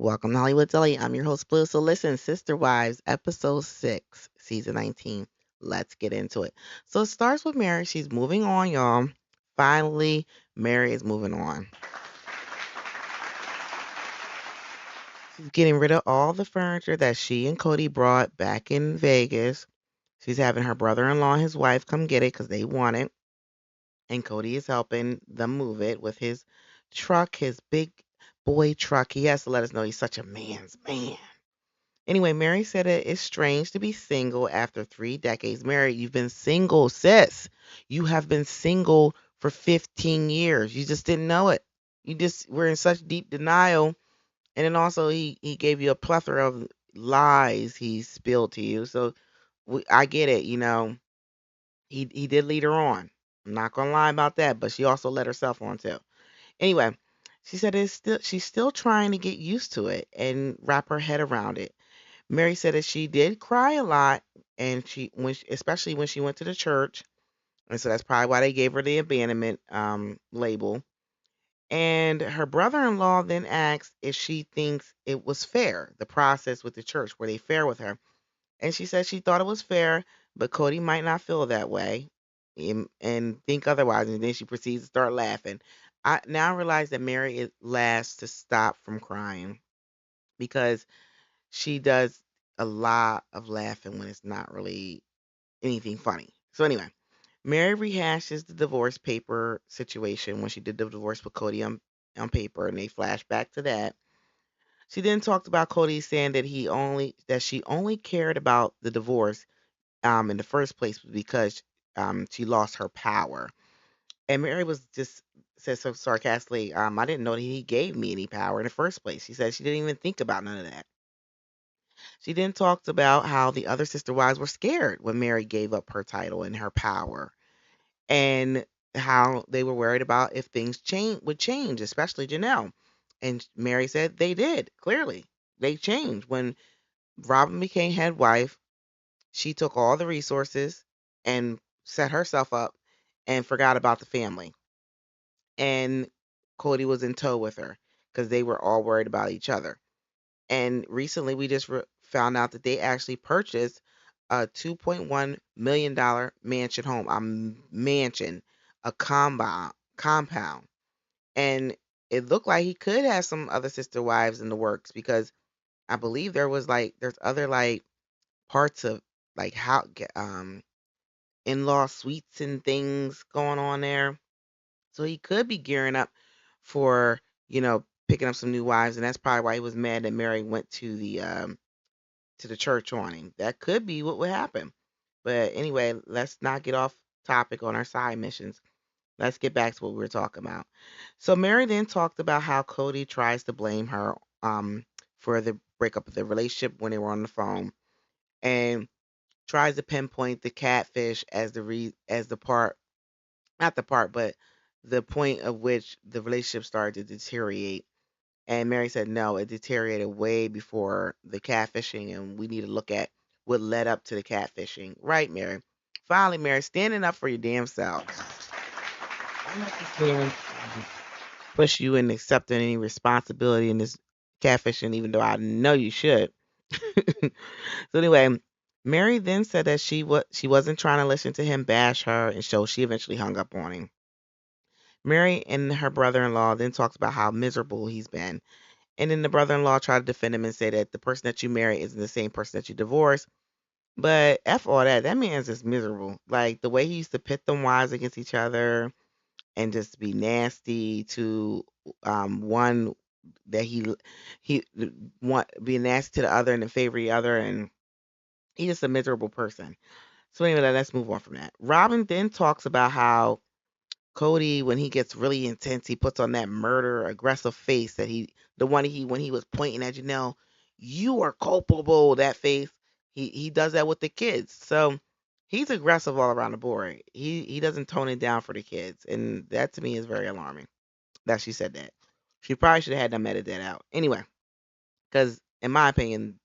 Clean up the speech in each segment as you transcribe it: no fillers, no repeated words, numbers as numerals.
Welcome to Hollywood Deli. I'm your host, Blue. So listen, Sister Wives, episode 6, season 19. Let's get into it. So it starts with Meri. She's moving on, y'all. Finally, Meri is moving on. She's getting rid of all the furniture that she and Kody brought back in Vegas. She's having her brother-in-law and his wife come get it because they want it. And Kody is helping them move it with his truck, his big boy truck. He has to let us know he's such a man's man. Anyway, Meri said it's strange to be single after 3 decades. Meri, you've been single, sis. You have been single for 15 years. You just didn't know it. You just were in such deep denial. And then also, he gave you a plethora of lies he spilled to you. So I get it. He did lead her on. I'm not gonna lie about that, but she also let herself on too. Anyway, she said she's still trying to get used to it and wrap her head around it. Meri said that she did cry a lot, and especially when she went to the church, and so that's probably why they gave her the abandonment label. And her brother-in-law then asked if she thinks it was fair, the process with the church, were they fair with her? And she said she thought it was fair, but Kody might not feel that way, and think otherwise. And then she proceeds to start laughing. I now realize that Meri laughs to stop from crying because she does a lot of laughing when it's not really anything funny. So anyway, Meri rehashes the divorce paper situation when she did the divorce with Kody on paper, and they flash back to that. She then talked about Kody saying that she only cared about the divorce in the first place because she lost her power. And Meri was just said so sarcastically, I didn't know that he gave me any power in the first place. She said she didn't even think about none of that. She then talked about how the other sister wives were scared when Meri gave up her title and her power, and how they were worried about if things change, especially Janelle. And Meri said they did. Clearly, they changed when Robin became head wife. She took all the resources and set herself up and forgot about the family. And Kody was in tow with her because they were all worried about each other. And recently, we just found out that they actually purchased a $2.1 million mansion home, mansion, a compound, and it looked like he could have some other sister wives in the works because I believe there's other like parts of like how in-law suites and things going on there. So he could be gearing up for, picking up some new wives, and that's probably why he was mad that Mary went to the church on him. That could be what would happen. But anyway, let's not get off topic on our side missions. Let's get back to what we were talking about. So Mary then talked about how Kody tries to blame her for the breakup of the relationship when they were on the phone, and tries to pinpoint the catfish as as the part, not the part, but the point of which the relationship started to deteriorate. And Mary said, no, it deteriorated way before the catfishing, and we need to look at what led up to the catfishing. Right, Mary? Finally, Mary, standing up for your damn self. I'm not just here to push you in accepting any responsibility in this catfishing, even though I know you should. So anyway, Mary then said that she wasn't trying to listen to him bash her, and so she eventually hung up on him. Mary and her brother-in-law then talked about how miserable he's been. And then the brother-in-law tried to defend him and say that the person that you marry isn't the same person that you divorced. But F all that. That man's just miserable. Like the way he used to pit them wives against each other and just be nasty to one that he want being nasty to the other and in favor of the other, and he's just a miserable person. So anyway, let's move on from that. Robin then talks about how Kody, when he gets really intense, he puts on that murder aggressive face that the one he when he was pointing at you are culpable. That face, he does that with the kids. So he's aggressive all around the board. He doesn't tone it down for the kids, and that to me is very alarming. That she said that. She probably should have had them edit that out. Anyway, because in my opinion,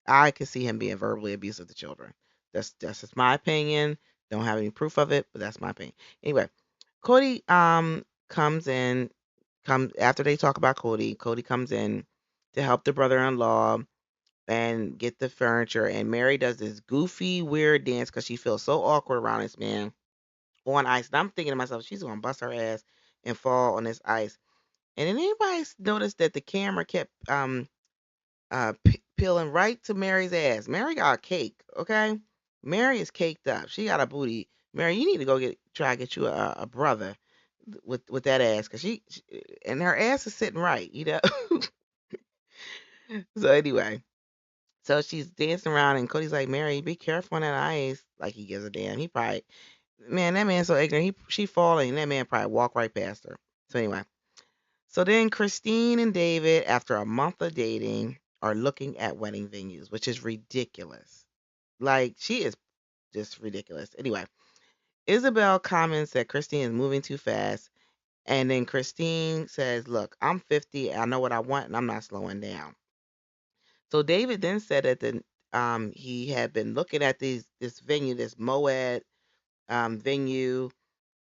I could see him being verbally abusive to children. That's just my opinion. Don't have any proof of it, but that's my opinion. Anyway, Kody comes in comes after they talk about Kody. Kody comes in, to help the brother-in-law and get the furniture. And Mary does this goofy, weird dance because she feels so awkward around this man on ice. And I'm thinking to myself, she's gonna bust her ass and fall on this ice. And then anybody noticed that the camera kept peeling right to Mary's ass. Mary got a cake, okay? Mary is caked up. She got a booty. Mary, you need to go try to get you a brother with that ass, cause she and her ass is sitting right, you know. So anyway, so she's dancing around, and Cody's like, Mary, be careful on that ice. Like he gives a damn. He probably, man, that man's so ignorant. She falling, and that man probably walk right past her. So anyway, so then Christine and David, after a month of dating, are looking at wedding venues, which is ridiculous. Like, she is just ridiculous. Anyway, Isabel comments that Christine is moving too fast. And then Christine says, look, I'm 50. I know what I want, and I'm not slowing down. So David then said that he had been looking at this venue, this Moed venue,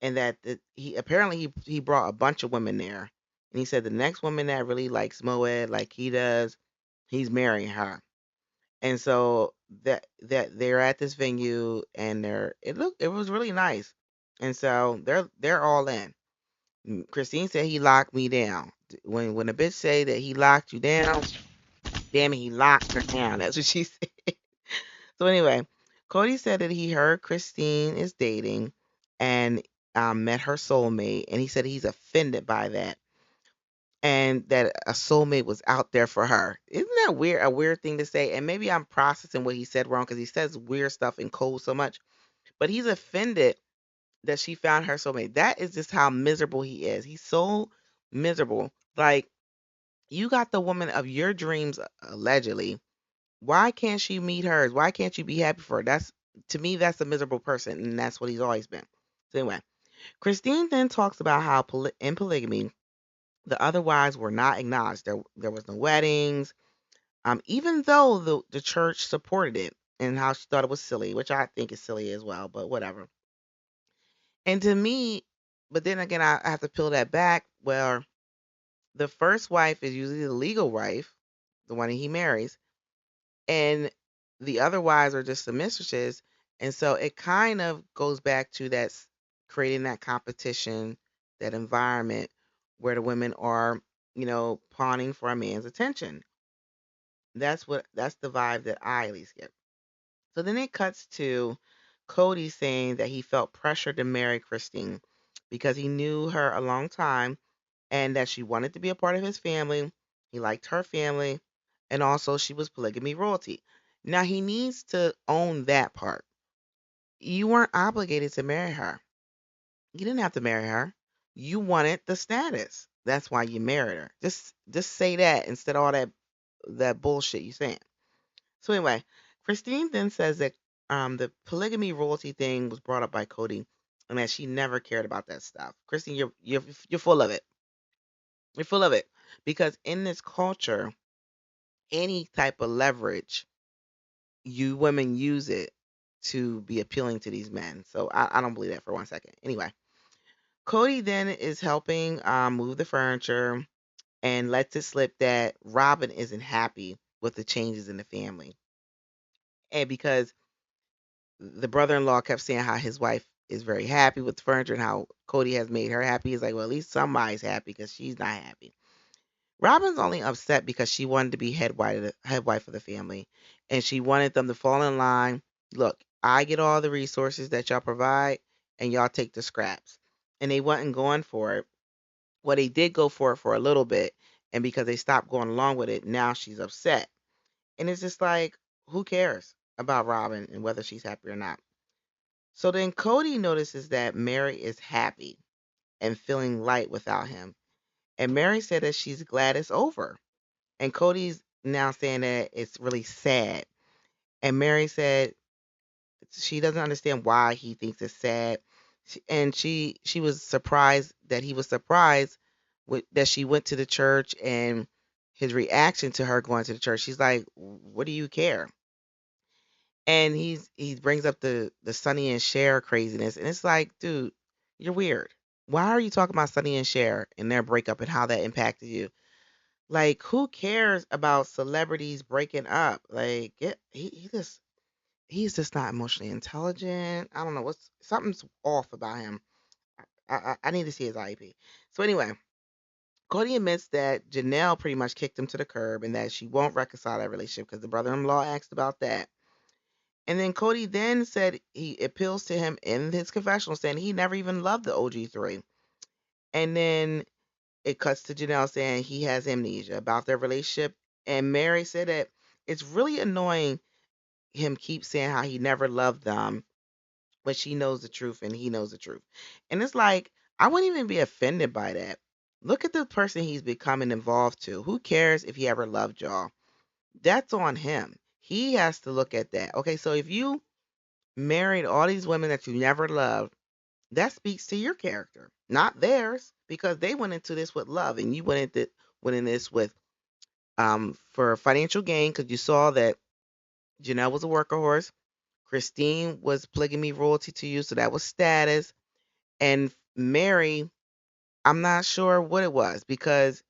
and that he apparently he brought a bunch of women there, and he said the next woman that really likes Moed like he does, he's marrying her. And so that they're at this venue, and it was really nice, and so they're all in. Christine said he locked me down. When a bitch say that he locked you down, damn it, he locked her down. That's what she said. So anyway, Kody said that he heard Christine is dating and met her soulmate, and he said he's offended by that, and that a soulmate was out there for her. Isn't that weird? A weird thing to say. And maybe I'm processing what he said wrong because he says weird stuff in code so much. But he's offended that she found her soulmate. That is just how miserable he is. He's so miserable. Like, you got the woman of your dreams, allegedly. Why can't she meet hers? Why can't you be happy for her? That's, to me, that's a miserable person, and that's what he's always been. So anyway, Christine then talks about how in polygamy, the other wives were not acknowledged. There was no weddings, even though the church supported it, and how she thought it was silly, which I think is silly as well, but whatever. And to me, but then again, I have to peel that back. Where the first wife is usually the legal wife, the one that he marries, and the other wives are just the mistresses. And so it kind of goes back to creating that competition, that environment where the women are, pawning for a man's attention. That's the vibe that I at least get. So then it cuts to Kody saying that he felt pressured to marry Christine because he knew her a long time, and that she wanted to be a part of his family. He liked her family, and also she was polygamy royalty. Now he needs to own that part. You weren't obligated to marry her. You didn't have to marry her. You wanted the status. That's why you married her. Just say that instead of all that bullshit you saying. So anyway, Christine then says that the polygamy royalty thing was brought up by Kody, and that she never cared about that stuff. Christine, you're full of it. You're full of it, because in this culture, any type of leverage, you women use it to be appealing to these men. So I don't believe that for 1 second. Anyway, Kody then is helping move the furniture and lets it slip that Robin isn't happy with the changes in the family. And because the brother-in-law kept saying how his wife is very happy with the furniture and how Kody has made her happy, he's like, well, at least somebody's happy because she's not happy. Robin's only upset because she wanted to be head wife of the family, and she wanted them to fall in line. Look, I get all the resources that y'all provide, and y'all take the scraps. And they wasn't going for it. Well, they did go for it for a little bit, and because they stopped going along with it, now she's upset. And it's just like, who cares about Robin and whether she's happy or not? So then Kody notices that Meri is happy and feeling light without him. And Meri said that she's glad it's over. And Cody's now saying that it's really sad. And Meri said she doesn't understand why he thinks it's sad. And she was surprised that he was surprised that she went to the church, and his reaction to her going to the church. She's like, "What do you care?" And he brings up the Sonny and Cher craziness, and it's like, dude, you're weird. Why are you talking about Sonny and Cher and their breakup and how that impacted you? Like, who cares about celebrities breaking up? Like, he's just not emotionally intelligent. I don't know what's something's off about him. I need to see his IEP. So anyway, Cody admits that Janelle pretty much kicked him to the curb and that she won't reconcile that relationship because the brother-in-law asked about that. And then Cody then said he appeals to him in his confessional saying he never even loved the OG3. And then it cuts to Janelle saying he has amnesia about their relationship. And Meri said that it's really annoying him keep saying how he never loved them, but she knows the truth and he knows the truth. And it's like, I wouldn't even be offended by that. Look at the person he's becoming involved to. Who cares if he ever loved y'all? That's on him. He has to look at that. Okay, so if you married all these women that you never loved, that speaks to your character, not theirs, because they went into this with love and you went in this with for financial gain because you saw that Janelle was a workhorse. Christine was polygamy royalty to you, so that was status. And Meri, I'm not sure what it was because,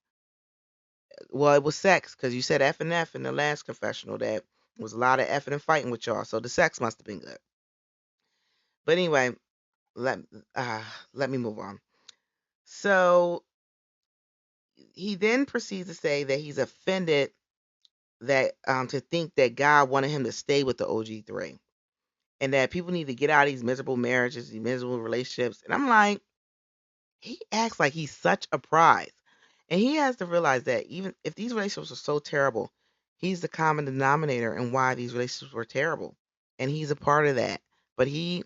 well, it was sex because you said F and F in the last confessional that was a lot of effing and fighting with y'all. So the sex must have been good. But anyway, let uh, let me move on. So he then proceeds to say that he's offended that to think that God wanted him to stay with the OG3 and that people need to get out of these miserable marriages, these miserable relationships. And I'm like, he acts like he's such a prize. And he has to realize that even if these relationships are so terrible, he's the common denominator in why these relationships were terrible. And he's a part of that. But he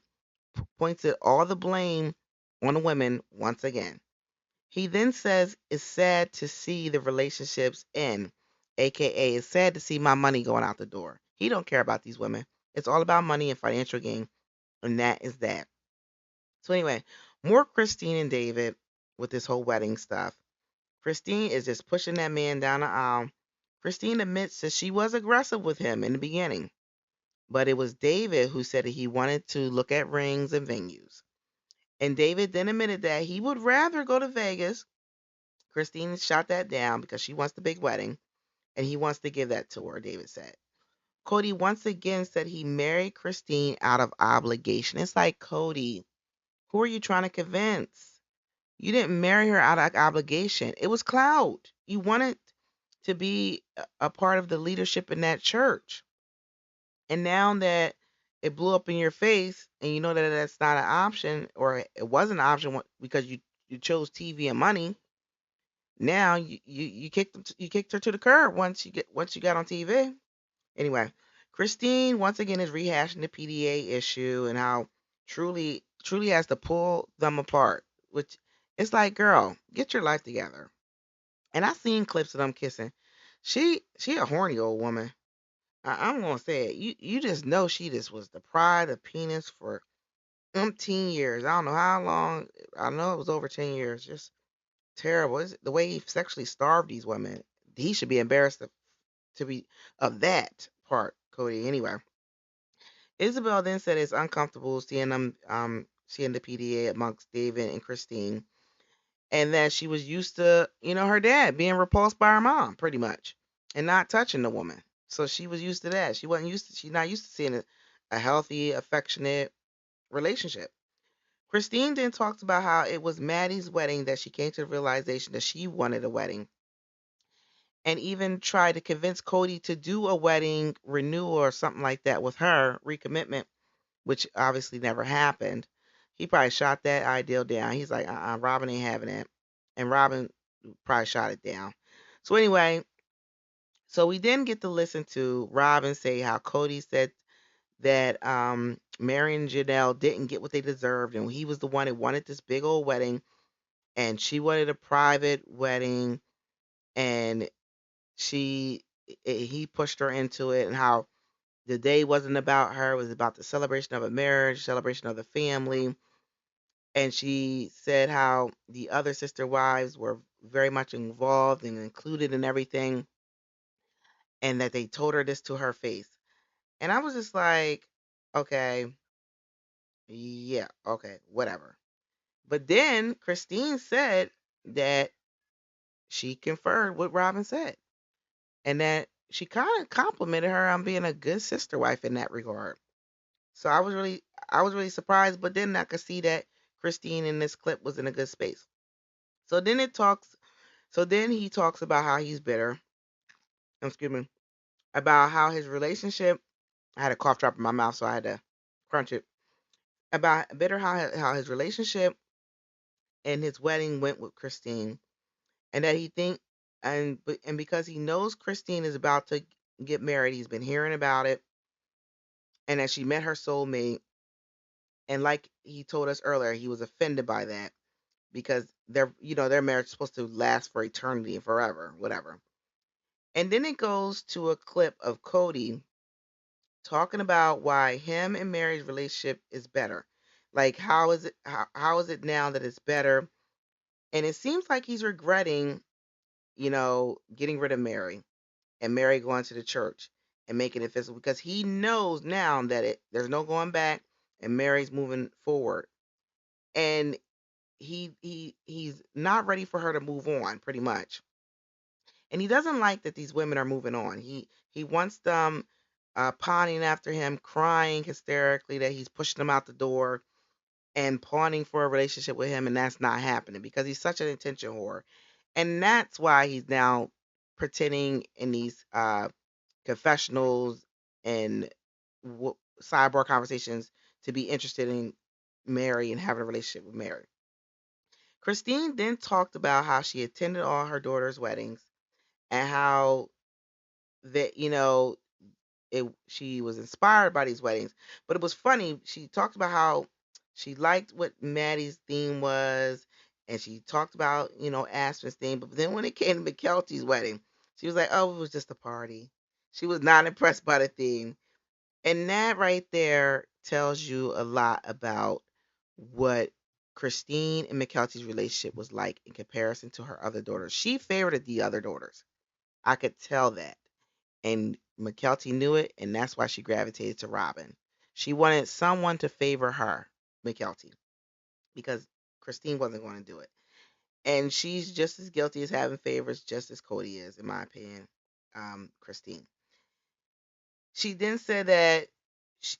points at all the blame on the women once again. He then says it's sad to see the relationships end, aka it's sad to see my money going out the door. He don't care about these women. It's all about money and financial gain, and that is that. So anyway, more Christine and David with this whole wedding stuff. Christine is just pushing that man down the aisle. Christine admits that she was aggressive with him in the beginning, but it was David who said that he wanted to look at rings and venues. And David then admitted that he would rather go to Vegas. Christine shot that down because she wants the big wedding and he wants to give that to her, David said. Kody once again said he married Christine out of obligation. It's like, Kody, who are you trying to convince? You didn't marry her out of obligation. It was clout. You wanted to be a part of the leadership in that church. And now that it blew up in your face and you know that that's not an option or it wasn't an option because you chose TV and money, now you kicked her to the curb once you got on TV. Anyway, Christine once again is rehashing the PDA issue and how truly has to pull them apart. Which it's like, girl, get your life together. And I seen clips of them kissing. She a horny old woman. I'm gonna say it. You just know she just was the pride of penis for umpteen years. I don't know how long. I know it was over 10 years. Just terrible. The way he sexually starved these women. He should be embarrassed to be of that part, Kody. Anyway, Isabel then said it's uncomfortable seeing them seeing the PDA amongst David and Christine, and that she was used to her dad being repulsed by her mom, pretty much, and not touching the woman. So she was used to that. She wasn't used to. She's not used to seeing a healthy, affectionate relationship. Christine then talks about how it was Maddie's wedding that she came to the realization that she wanted a wedding and even tried to convince Kody to do a wedding renewal or something like that with her, recommitment, which obviously never happened. He probably shot that ideal down. He's like, Robin ain't having it. And Robin probably shot it down. So anyway, so we then get to listen to Robin say how Kody said that Meri and Janelle didn't get what they deserved, and he was the one that wanted this big old wedding, and she wanted a private wedding, and he pushed her into it, and how the day wasn't about her, it was about the celebration of a marriage, celebration of the family. And she said how the other sister wives were very much involved and included in everything, and that they told her this to her face. And I was just like, okay, yeah, okay, whatever. But then Christine said that she conferred what Robin said, and that she kind of complimented her on being a good sister wife in that regard. So I was really surprised, but then I could see that Christine in this clip was in a good space. So then it talks. So then he talks about how he's bitter. Excuse me. About how his relationship. I had a cough drop in my mouth, so I had to crunch it. About bitter how his relationship and his wedding went with Christine, and that he think and because he knows Christine is about to get married, he's been hearing about it, and that she met her soulmate, and like he told us earlier, he was offended by that because their marriage is supposed to last for eternity and forever, whatever. And then it goes to a clip of Kody talking about why him and Mary's relationship is better. Like how is it now that it's better? And it seems like he's regretting, getting rid of Mary and Mary going to the church and making it physical because he knows now that there's no going back and Mary's moving forward. And he's not ready for her to move on pretty much. And he doesn't like that these women are moving on. He wants them pawning after him, crying hysterically that he's pushing them out the door and pawning for a relationship with him, and that's not happening because he's such an attention whore. And that's why he's now pretending in these confessionals and sidebar conversations to be interested in Mary and having a relationship with Mary. Christine then talked about how she attended all her daughter's weddings and how that she was inspired by these weddings. But it was funny. She talked about how she liked what Maddie's theme was, and she talked about Aspen's theme. But then when it came to McKelty's wedding, she was like, "Oh, it was just a party." She was not impressed by the theme, and that right there tells you a lot about what Christine and McKelty's relationship was like in comparison to her other daughters. She favored the other daughters. I could tell that. And McKelty knew it, and that's why she gravitated to Robin. She wanted someone to favor her, McKelty, because Christine wasn't going to do it. And she's just as guilty as having favors, just as Kody is, in my opinion. Christine. She then said that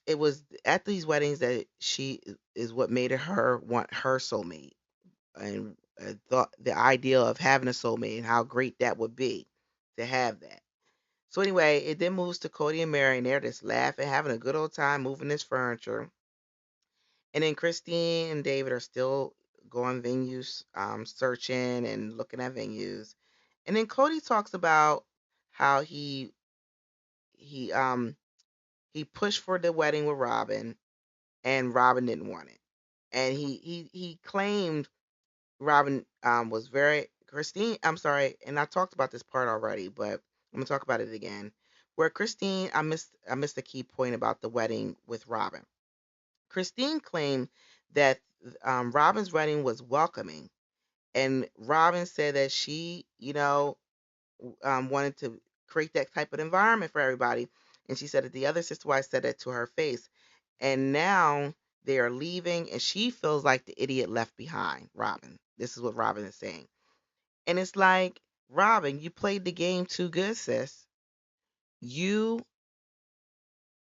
it was at these weddings that she is what made her want her soulmate, and thought the idea of having a soulmate and how great that would be to have that. So anyway, it then moves to Kody and Meri, and they're just laughing, having a good old time moving this furniture. And then Christine and David are still going venues, searching and looking at venues. And then Kody talks about how he he pushed for the wedding with Robin, and Robin didn't want it. And he claimed Robin was very Christine. I'm sorry, and I talked about this part already, but I'm gonna talk about it again. Where Christine, I missed a key point about the wedding with Robin. Christine claimed that Robin's wedding was welcoming, and Robin said that she, wanted to create that type of environment for everybody. And she said that the other sister wife said that to her face. And now they are leaving, and she feels like the idiot left behind, Robin. This is what Robin is saying. And it's like, Robin, you played the game too good, sis. You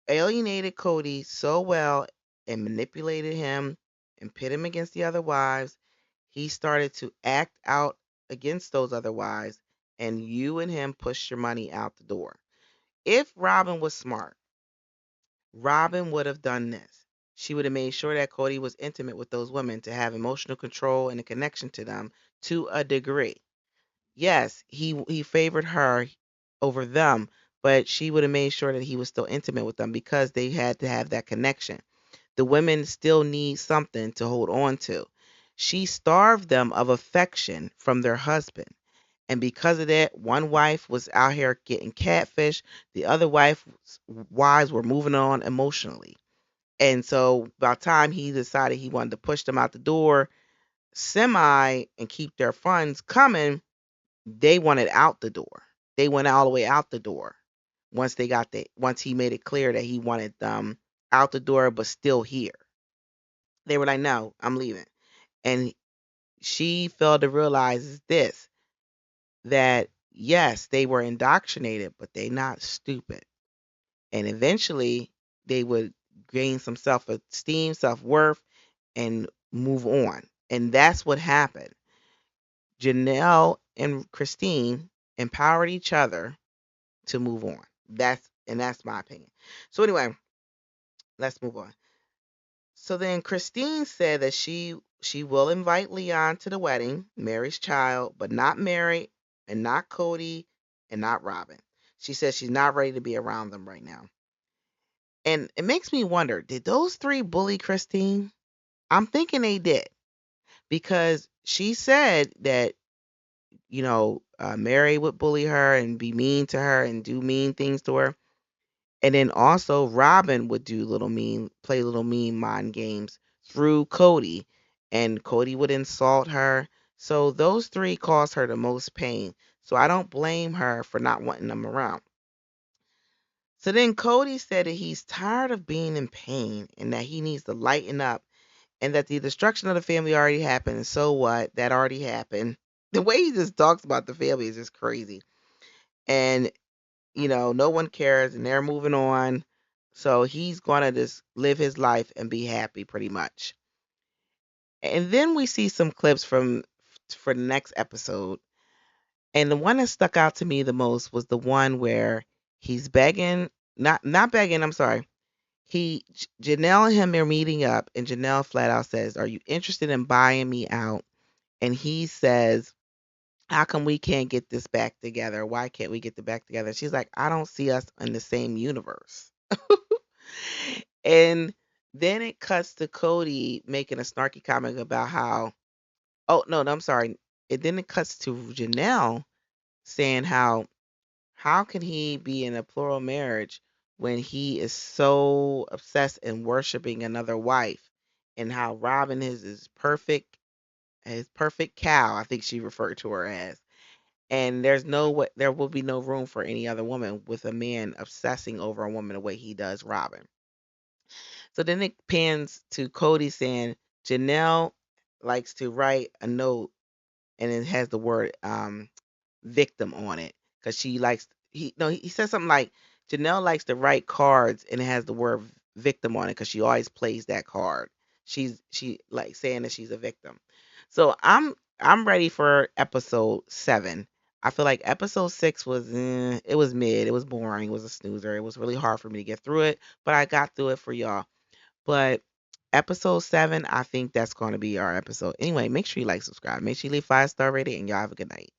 alienated Kody so well and manipulated him and pit him against the other wives. He started to act out against those other wives, and you and him pushed your money out the door. If Robin was smart, Robin would have done this. She would have made sure that Kody was intimate with those women to have emotional control and a connection to them to a degree. Yes, he favored her over them, but she would have made sure that he was still intimate with them because they had to have that connection. The women still need something to hold on to. She starved them of affection from their husband. And because of that, one wife was out here getting catfish. The other wives were moving on emotionally. And so by the time he decided he wanted to push them out the door, semi, and keep their funds coming, they wanted out the door. They went all the way out the door once he made it clear that he wanted them out the door but still here. They were like, "No, I'm leaving." And she failed to realize is this. that yes, they were indoctrinated, but they not stupid. And eventually they would gain some self-esteem, self-worth, and move on. And that's what happened. Janelle and Christine empowered each other to move on. That's my opinion. So anyway, let's move on. So then Christine said that she will invite Leon to the wedding, Mary's child, but not Meri and not Kody and not Robin. She says she's not ready to be around them right now. And it makes me wonder, did those three bully Christine? I'm thinking they did because she said that, Meri would bully her and be mean to her and do mean things to her. And then also Robin would play little mean mind games through Kody, and Kody would insult her. So those three caused her the most pain. So I don't blame her for not wanting them around. So then Kody said that he's tired of being in pain and that he needs to lighten up and that the destruction of the family already happened. And so what? That already happened. The way he just talks about the family is just crazy. And no one cares and they're moving on. So he's going to just live his life and be happy pretty much. And then we see some clips for the next episode. And the one that stuck out to me the most was the one where he's begging, not begging, I'm sorry. Janelle and him are meeting up and Janelle flat out says, "Are you interested in buying me out?" And he says, "How come we can't get this back together? Why can't we get the back together?" She's like, "I don't see us in the same universe." And then it cuts to Kody making a snarky comment about how, oh, no, no, I'm sorry. It cuts to Janelle saying how can he be in a plural marriage when he is so obsessed and worshiping another wife, and how Robin is his perfect cow, I think she referred to her as. And there will be no room for any other woman with a man obsessing over a woman the way he does Robin. So then it pans to Kody saying Janelle likes to write a note and it has the word victim on it because she likes he says something like Janelle likes to write cards and it has the word victim on it because she always plays that card. She like saying that she's a victim. So I'm ready for episode 7. I feel like episode 6 was it was mid, it was boring, it was a snoozer. It was really hard for me to get through it, but I got through it for y'all. But episode 7, I think that's going to be our episode. Anyway, make sure you like, subscribe, make sure you leave 5-star rating, and y'all have a good night.